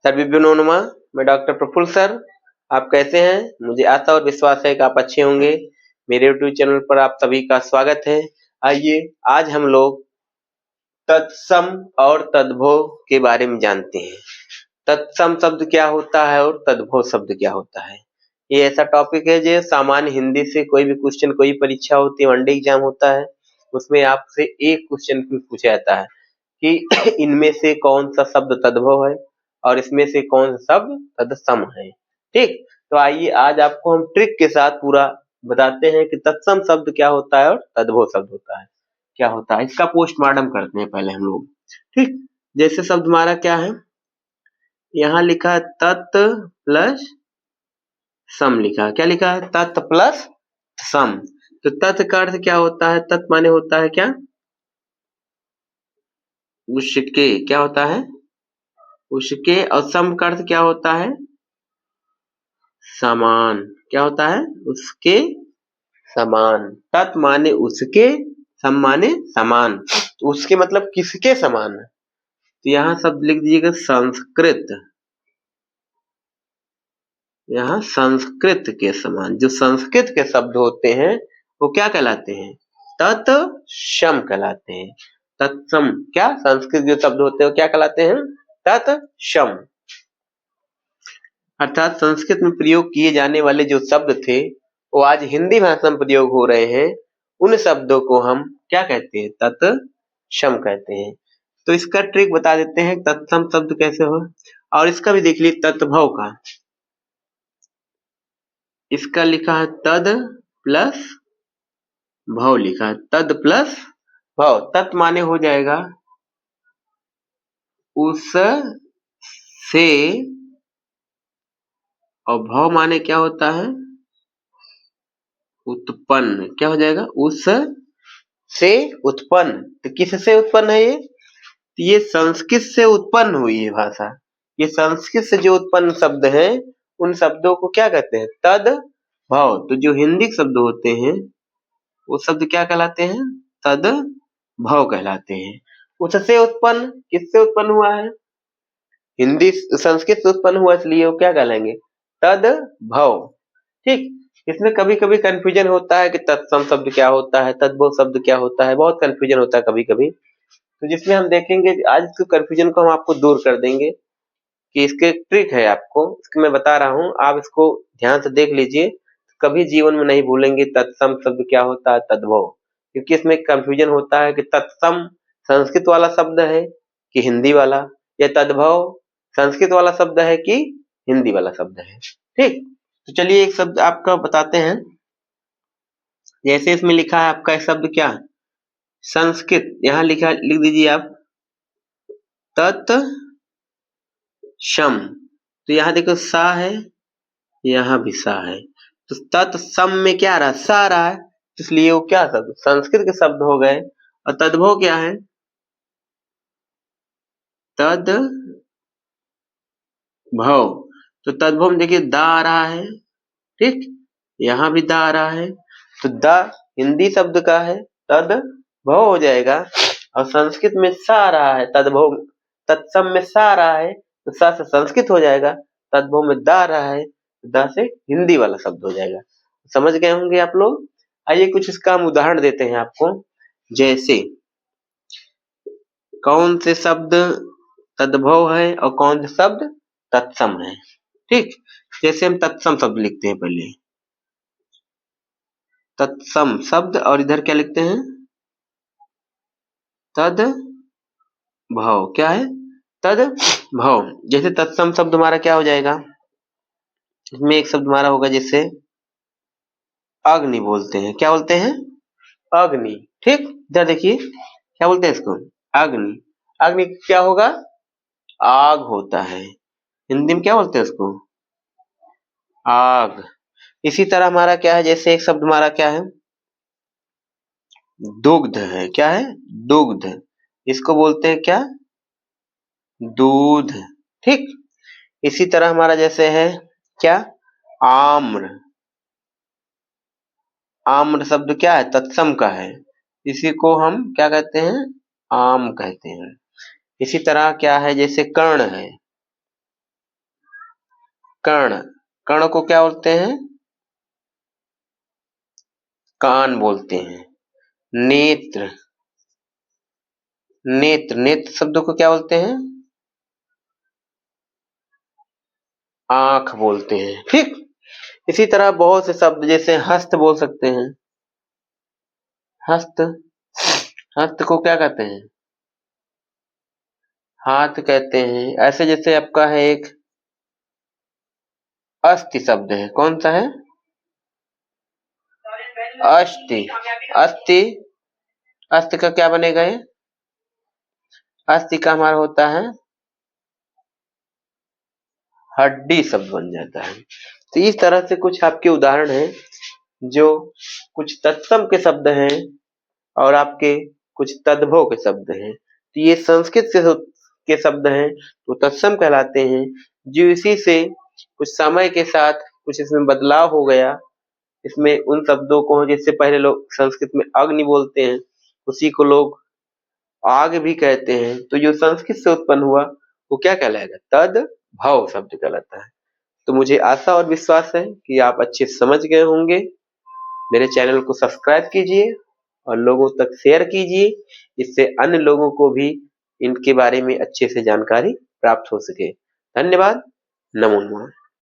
सर्वभ्यो नमः। मैं doctor Praful sir. आप कैसे हैं? मुझे आशा और विश्वास है कि आप अच्छे होंगे। मेरे यूट्यूब चैनल पर आप सभी का स्वागत है। आइए आज हम लोग तत्सम और तद्भव के बारे में जानते हैं। तत्सम शब्द क्या होता है और तद्भव शब्द क्या होता है। ये ऐसा टॉपिक है जो सामान्य हिंदी से कोई भी क्वेश्चन, कोई परीक्षा होती है, वनडे एग्जाम होता है, उसमें आपसे एक क्वेश्चन पूछा जाता है कि इनमें से कौन सा शब्द तद्भव है और इसमें से कौन सा शब्द तत्सम है। ठीक, तो आइए आज आपको हम ट्रिक के साथ पूरा बताते हैं कि तत्सम शब्द क्या होता है और तद्भव शब्द होता है क्या होता है। इसका पोस्टमार्टम करते हैं पहले हम लोग। ठीक, जैसे शब्द हमारा क्या है, यहाँ लिखा है तत् प्लस सम लिखा है। क्या लिखा है? तत् प्लस सम। तो तत् का अर्थ क्या होता है? तत् माने होता है क्या? उसके। क्या होता है? उसके। और सम का अर्थ क्या होता है? समान। क्या होता है? उसके समान। तत् माने उसके, सम माने समान। तो उसके मतलब किसके समान। तो यहाँ शब्द लिख दीजिएगा संस्कृत। यहाँ संस्कृत के समान। जो संस्कृत के शब्द होते हैं वो क्या कहलाते हैं? तत्सम कहलाते हैं। तत्सम क्या? संस्कृत जो शब्द होते हैं वो क्या कहलाते हैं? तत्सम। अर्थात संस्कृत में प्रयोग किए जाने वाले जो शब्द थे वो आज हिंदी भाषा में प्रयोग हो रहे हैं। उन शब्दों को हम क्या कहते हैं? तत्सम कहते हैं। तो इसका ट्रिक बता देते हैं तत्सम शब्द कैसे हो। और इसका भी देख लीजिए तत्भव का। इसका लिखा है तद प्लस भव लिखा है। तद प्लस भव। तत् माने हो जाएगा उस से, और भव माने क्या होता है? उत्पन्न। क्या हो जाएगा? उस से उत्पन्न। तो किस से उत्पन्न है ये? तो ये संस्कृत से उत्पन्न हुई है भाषा। ये संस्कृत से जो उत्पन्न शब्द हैं उन शब्दों को क्या कहते हैं? तद भव। तो जो हिंदी शब्द होते हैं वो शब्द क्या कहलाते हैं? तद भव कहलाते हैं। उससे उत्पन्न। किससे उत्पन्न हुआ है? हिंदी संस्कृत से उत्पन्न हुआ, इसलिए वो क्या कहलाएंगे? तद भव। ठीक, इसमें कभी कभी कंफ्यूजन होता है कि तत्सम शब्द क्या होता है, तद्भव शब्द क्या होता है। बहुत कंफ्यूजन होता है कभी कभी। तो जिसमें हम देखेंगे आज इस कंफ्यूजन को हम आपको दूर कर देंगे कि इसके ट्रिक है आपको, इसको मैं बता रहा हूँ, आप इसको ध्यान से देख लीजिए। कभी जीवन में नहीं भूलेंगे तत्सम शब्द क्या होता है, तद्भव। क्योंकि इसमें कंफ्यूजन होता है कि तत्सम संस्कृत वाला शब्द है कि हिंदी वाला, या तद्भव संस्कृत वाला शब्द है कि हिंदी वाला शब्द है। ठीक, तो चलिए एक शब्द आपका बताते हैं। जैसे इसमें लिखा है आपका शब्द क्या? संस्कृत। यहाँ लिखा, लिख दीजिए आप तत्सम। तो यहाँ देखो सा है, यहाँ भी सा है। तो तत्सम में क्या आ रहा है? सा आ रहा है। इसलिए वो क्या शब्द? संस्कृत के शब्द हो गए। और तद्भव क्या है? तद्भव। तो तद्भव में देखिए दा आ रहा है। ठीक, यहाँ भी दा आ रहा है। तो दा हिंदी शब्द का है, तद्भव हो जाएगा। और संस्कृत में सा आ रहा है, तद्भव। तत्सम में सा आ रहा है तो सा से संस्कृत हो जाएगा। तद्भव में दा आ रहा है, दा से हिंदी वाला शब्द हो जाएगा। समझ गए होंगे आप लोग। आइए कुछ इसका हम उदाहरण देते हैं आपको। जैसे कौन से शब्द तद्भव है और कौन से शब्द तत्सम है। ठीक, जैसे हम तत्सम शब्द लिखते हैं पहले। तत्सम शब्द और इधर क्या लिखते हैं? तद्भव। क्या है? तद्भव। जैसे तत्सम शब्द हमारा क्या हो जाएगा? इसमें एक शब्द हमारा होगा जैसे अग्नि बोलते हैं। क्या बोलते हैं? अग्नि। ठीक, इधर देखिए क्या बोलते हैं इसको? अग्नि। अग्नि क्या होगा? आग होता है। हिंदी में क्या बोलते हैं उसको? आग। इसी तरह हमारा क्या है? जैसे एक शब्द हमारा क्या है? दुग्ध है। क्या है? दुग्ध। इसको बोलते हैं क्या? दूध। ठीक, इसी तरह हमारा जैसे है क्या? आम्र। आम्र शब्द क्या है? तत्सम का है। इसी को हम क्या कहते हैं? आम कहते हैं। इसी तरह क्या है? जैसे कर्ण है। कर्ण, कर्ण को क्या बोलते हैं? कान बोलते हैं। नेत्र, नेत्र, नेत्र शब्द को क्या बोलते हैं? आंख बोलते हैं। ठीक, इसी तरह बहुत से शब्द जैसे हस्त बोल सकते हैं। हस्त, हस्त को क्या कहते हैं? हाथ कहते हैं। ऐसे जैसे आपका है एक अस्थि शब्द है, कौन सा है? अस्थि, अस्थि, अस्थि का क्या बनेगा ये? अस्थि का हमारा होता है हड्डी शब्द बन जाता है। तो इस तरह से कुछ आपके उदाहरण हैं जो कुछ तत्सम के शब्द हैं और आपके कुछ तद्भव के शब्द हैं। तो ये संस्कृत से के शब्द हैं तो तत्सम कहलाते हैं। जो इसी से कुछ समय के साथ कुछ इसमें बदलाव हो गया। इसमें उन शब्दों को जैसे पहले लोग संस्कृत में अग्नि बोलते हैं, उसी को लोग आग भी कहते हैं। तो जो संस्कृत से उत्पन्न हुआ वो क्या कहलाएगा? तद्भव शब्द कहलाता है। तो मुझे आशा और विश्वास है कि आप अच्छे से समझ गए होंगे। मेरे चैनल को सब्सक्राइब कीजिए और लोगों तक शेयर कीजिए, इससे अन्य लोगों को भी इनके बारे में अच्छे से जानकारी प्राप्त हो सके। धन्यवाद। नमो नमः।